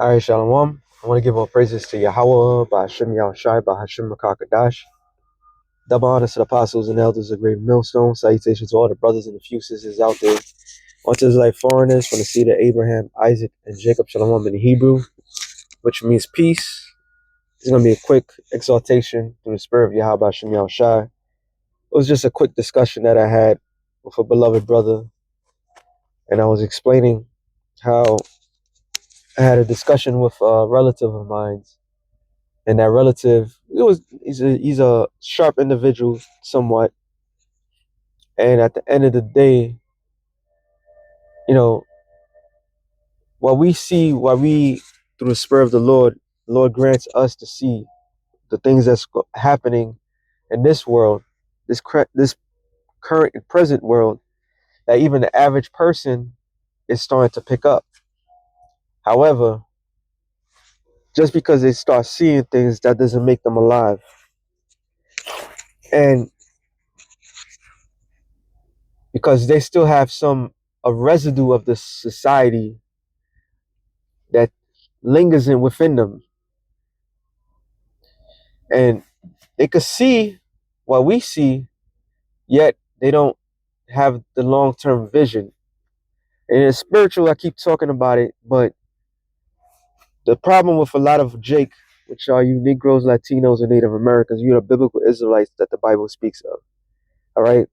All right, Shalom. I want to give all praises to Yahweh, Ba'ashem Yahushai, Ba'ashem Makakadash. Double honors to the apostles and elders of Great Millstone. Salutations to all the brothers and the few sisters out there. Onto Israelite foreigners from the seed of Abraham, Isaac, and Jacob, Shalom in the Hebrew, which means peace. It's going to be a quick exaltation through the spirit of Yahweh, Ba'ashem Yahushai. It was just a quick discussion that I had with a beloved brother, and I was explaining how I had a discussion with a relative of mine. And that relative, he's a sharp individual somewhat. And at the end of the day, you know, what we through the spirit of the Lord grants us to see the things that's happening in this world, this current and present world, that even the average person is starting to pick up. However, just because they start seeing things, that doesn't make them alive. And because they still have a residue of the society that lingers in within them, and they could see what we see, yet they don't have the long-term vision. And it's spiritual, I keep talking about it, but the problem with a lot of Jake, which are you Negroes, Latinos, and Native Americans, you're the biblical Israelites that the Bible speaks of. All right,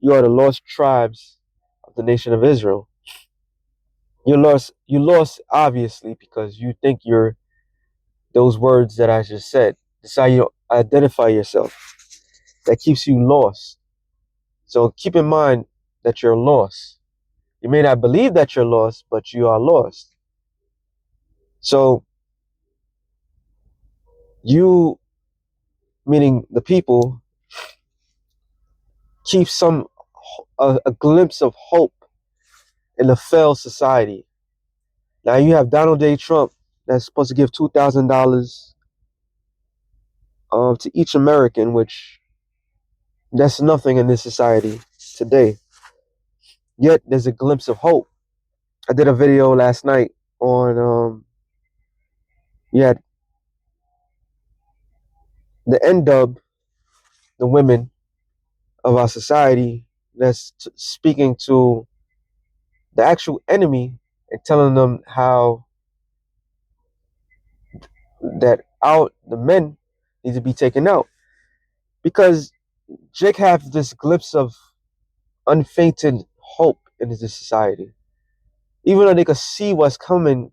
you are the lost tribes of the nation of Israel. You lost obviously because you think you're those words that I just said. That's how you identify yourself. That keeps you lost. So keep in mind that you're lost. You may not believe that you're lost, but you are lost. So you, meaning the people, keep a glimpse of hope in a failed society. Now you have Donald J. Trump that's supposed to give $2,000 to each American, which that's nothing in this society today. Yet there's a glimpse of hope. I did a video last night on you had the NW, the women of our society, that's speaking to the actual enemy and telling them how that the men need to be taken out, because Jake have this glimpse of unfainted hope in this society. Even though they could see what's coming,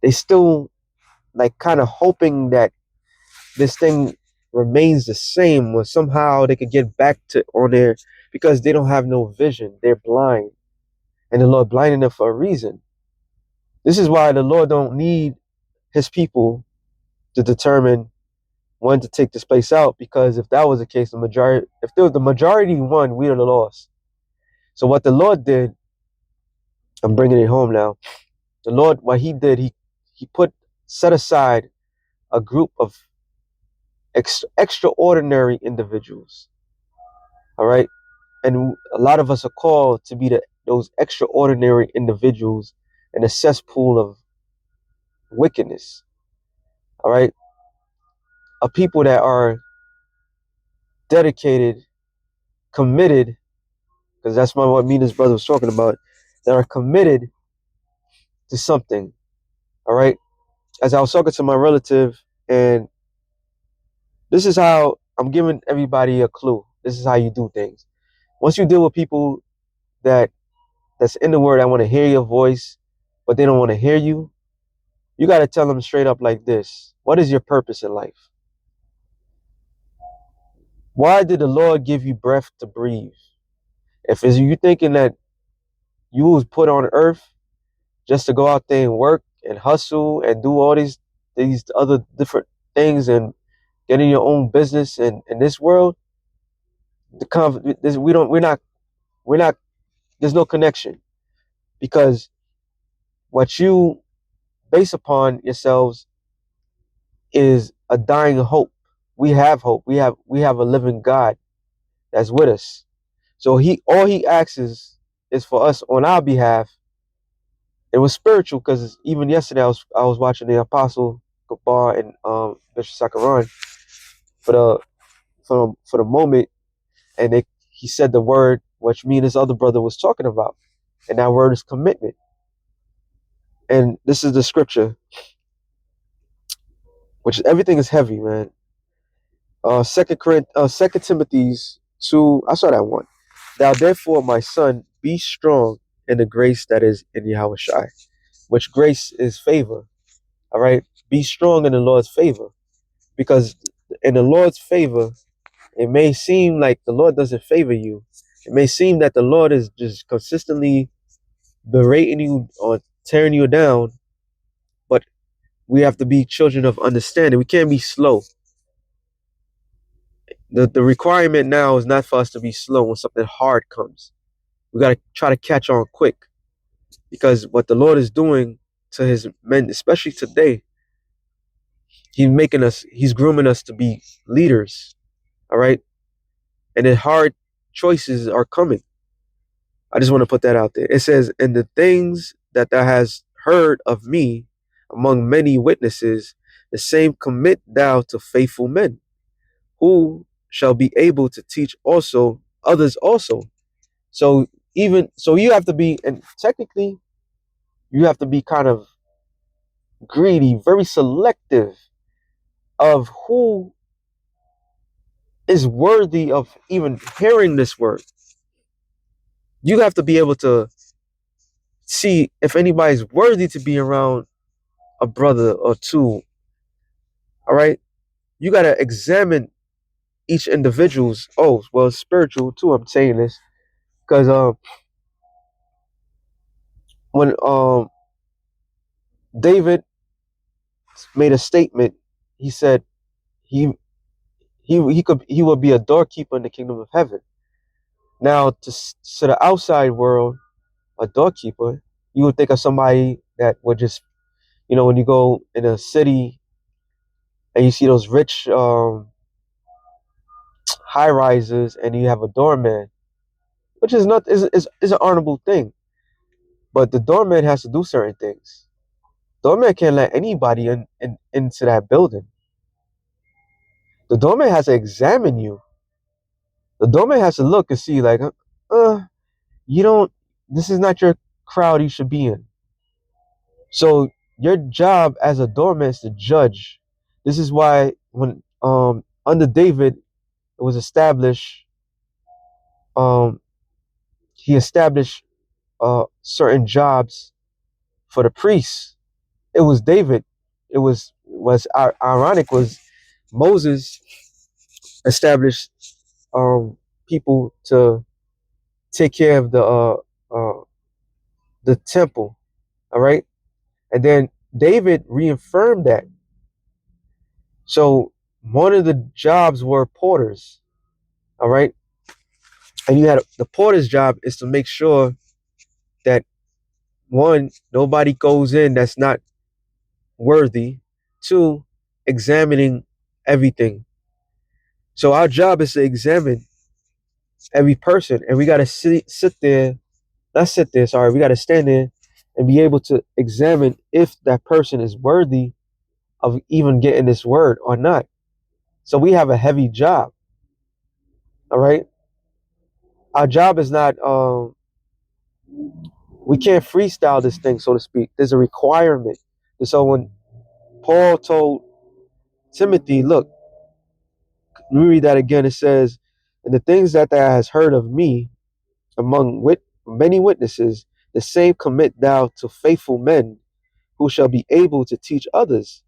they still like kind of hoping that this thing remains the same, or somehow they could get back to on there, because they don't have no vision. They're blind, and the Lord blinded them for a reason. This is why the Lord don't need his people to determine when to take this place out, because if that was the case, if there was the majority won, we would have lost. So what the Lord did, I'm bringing it home now. The Lord, what he did, he set aside a group of extraordinary individuals. All right, and a lot of us are called to be those extraordinary individuals in a cesspool of wickedness. All right, a people that are dedicated, committed, because that's what me and his brother was talking about, that are committed to something. All right, as I was talking to my relative, and this is how I'm giving everybody a clue. This is how you do things. Once you deal with people that's in the word, I want to hear your voice, but they don't want to hear you. You got to tell them straight up like this: what is your purpose in life? Why did the Lord give you breath to breathe? If it's you thinking that you was put on earth just to go out there and work and hustle and do all these other different things and get in your own business and in this world, we're not there's no connection, because what you base upon yourselves is a dying hope. We have hope. We have a living God that's with us. So all he asks is for us on our behalf It was spiritual because even yesterday I was watching the Apostle Gabar and Bishop Sakaran for the moment, and he said the word which me and his other brother was talking about, and that word is commitment. And this is the scripture, which everything is heavy, man. Second Timothy's 2. I saw that one. Thou therefore, my son, be strong in the grace that is in Yahweh Shai, which grace is favor. All right, be strong in the Lord's favor, because in the Lord's favor, it may seem like the Lord doesn't favor you. It may seem that the Lord is just consistently berating you or tearing you down, but we have to be children of understanding. We can't be slow. The requirement now is not for us to be slow when something hard comes. We got to try to catch on quick, because what the Lord is doing to his men, especially today, he's grooming us to be leaders. All right. And then hard choices are coming. I just want to put that out there. It says, and the things that thou hast heard of me among many witnesses, the same commit thou to faithful men, who shall be able to teach also others also. So you have to be, and technically you have to be kind of greedy, very selective of who is worthy of even hearing this word. You have to be able to see if anybody's worthy to be around a brother or two. All right. You got to examine each individual's, oh, well, spiritual too. I'm saying this because when David made a statement, he said he he will be a doorkeeper in the kingdom of heaven. Now, to the outside world, a doorkeeper, you would think of somebody that would just, when you go in a city and you see those rich high rises and you have a doorman, which is not is an honorable thing, but the doorman has to do certain things. Doorman can't let anybody into that building. The doorman has to examine you. The doorman has to look and see, like, you don't. This is not your crowd you should be in. So your job as a doorman is to judge. This is why when under David it was established, um he established certain jobs for the priests. It was David. It was ironic was Moses established people to take care of uh the temple. All right, and then David reaffirmed that. So one of the jobs were porters. All right, and you had the porter's job is to make sure that one, nobody goes in that's not worthy. Two, examining everything. So our job is to examine every person, and we got to sit there, not sit there, sorry, we got to stand there and be able to examine if that person is worthy of even getting this word or not. So we have a heavy job. All right. Our job is not, we can't freestyle this thing, so to speak. There's a requirement. And so when Paul told Timothy, look, let me read that again. It says, and the things that thou hast heard of me among many witnesses, the same commit thou to faithful men who shall be able to teach others.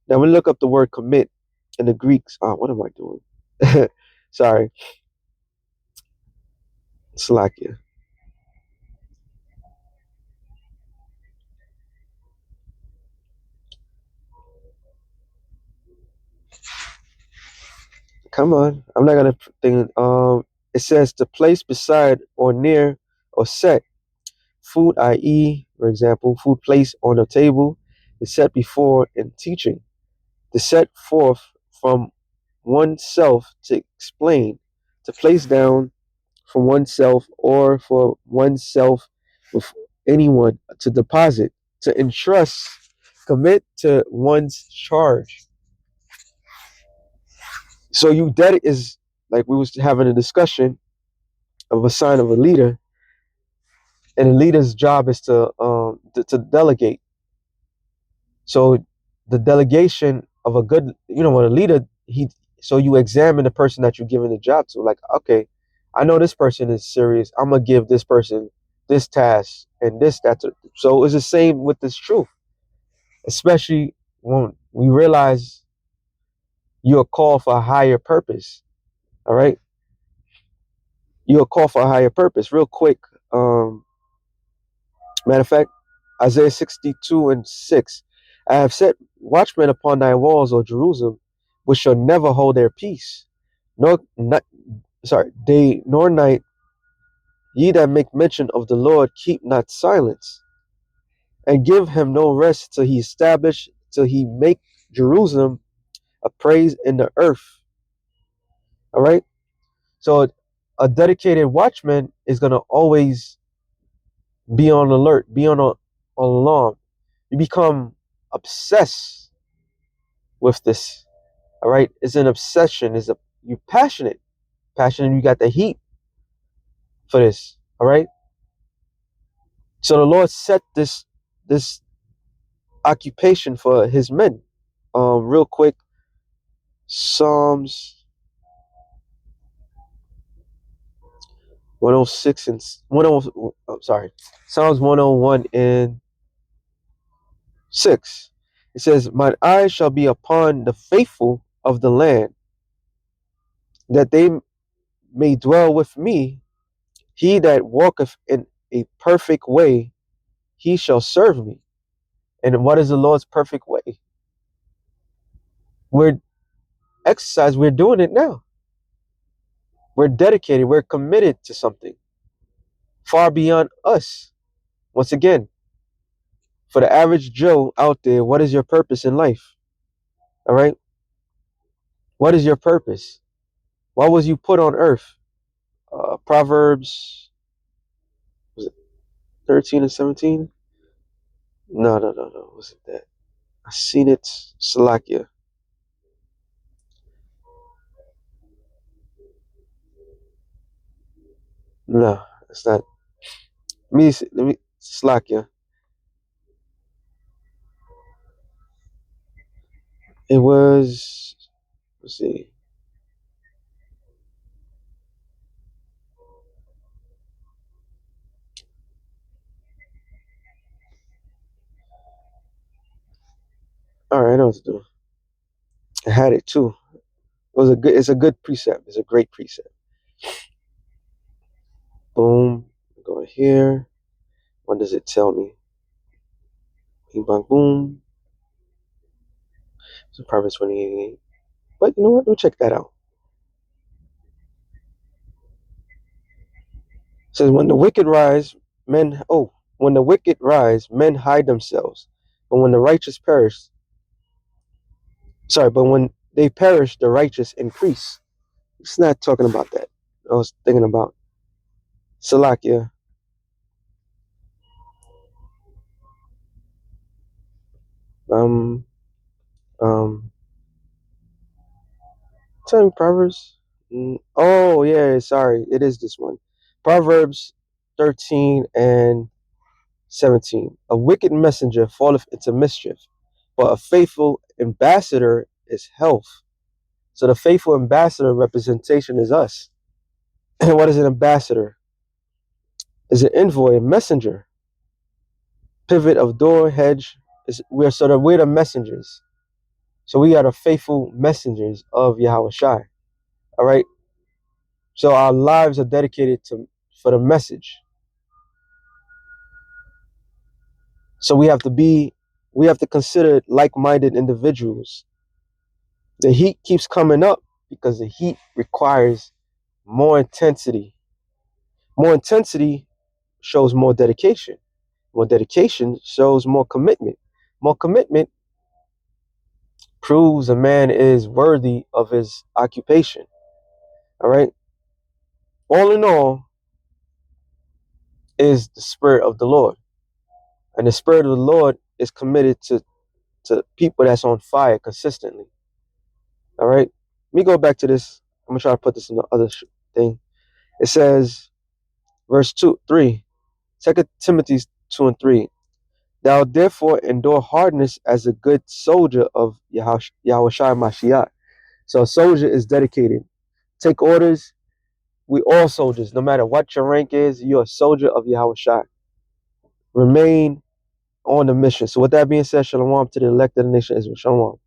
Now, we look up the word commit in the Greeks. What am I doing? Sorry, Slakia. Come on, I'm not gonna think. It says to place beside or near or set food, i.e., for example, food placed on a table is set before in teaching. To set forth from oneself to explain, to place down from oneself or for oneself anyone to deposit, to entrust, commit to one's charge. So you debt is like we was having a discussion of a sign of a leader, and a leader's job is to delegate. So the delegation of a good, when a leader, so you examine the person that you're giving the job to. Like, okay, I know this person is serious. I'm gonna give this person this task and this that. So it's the same with this truth, especially when we realize you're called for a higher purpose. All right, you're called for a higher purpose. Real quick, matter of fact, Isaiah 62:6. I have set watchmen upon thy walls, O Jerusalem, which shall never hold their peace, nor not, day nor night. Ye that make mention of the Lord, keep not silence, and give him no rest till he make Jerusalem a praise in the earth. All right. So a dedicated watchman is gonna always be on alert, be on alarm. You become obsessed with this. All right, it's an obsession. You passionate. You got the heat for this. All right. So the Lord set this occupation for His men. Real quick, Psalms 106 and 10. I'm sorry, Psalms 101 and 6. It says, "Mine eyes shall be upon the faithful of the land, that they may dwell with me. He that walketh in a perfect way, he shall serve me." And what is the Lord's perfect way? We're we're doing it now. We're dedicated, we're committed to something far beyond us. Once again, for the average Joe out there, what is your purpose in life? All right? What is your purpose? Why was you put on earth? Proverbs, was it 13 and 17? No. Was it that? I seen it. Salakia. No, it's not. Let me Salakia. It was, let's see. All right, I know what to do. I had it too. It's a good precept. It's a great precept. Boom. Go here. What does it tell me? Bing bang boom. So Proverbs 28. But you know what? Let me check that out. It says when the wicked rise, men hide themselves. But when the righteous perish, but when they perish, the righteous increase. It's not talking about that. I was thinking about Salakia. Um, um, tell me Proverbs. Oh yeah, sorry, it is this one. Proverbs 13 and 17. A wicked messenger falleth into mischief, but a faithful ambassador is health. So the faithful ambassador representation is us. And what is an ambassador? Is an envoy, a messenger, pivot of door, hedge. We're the messengers. So we are the faithful messengers of Yahweh Shai. All right. So our lives are dedicated for the message. So we have to consider like-minded individuals. The heat keeps coming up because the heat requires more intensity. More intensity shows more dedication. More dedication shows more commitment. More commitment proves a man is worthy of his occupation. All right. All in all is the spirit of the Lord. And the Spirit of the Lord is committed to people that's on fire consistently. All right. Let me go back to this. I'm going to try to put this in the other thing. It says, verse 2, 3, 2 Timothy 2 and 3. Thou therefore endure hardness as a good soldier of Yahushua Mashiach. So a soldier is dedicated. Take orders. We all soldiers, no matter what your rank is, you're a soldier of Yahushua. Remain on the mission. So with that being said, shalom to the elect of the nation of Israel. Shalom.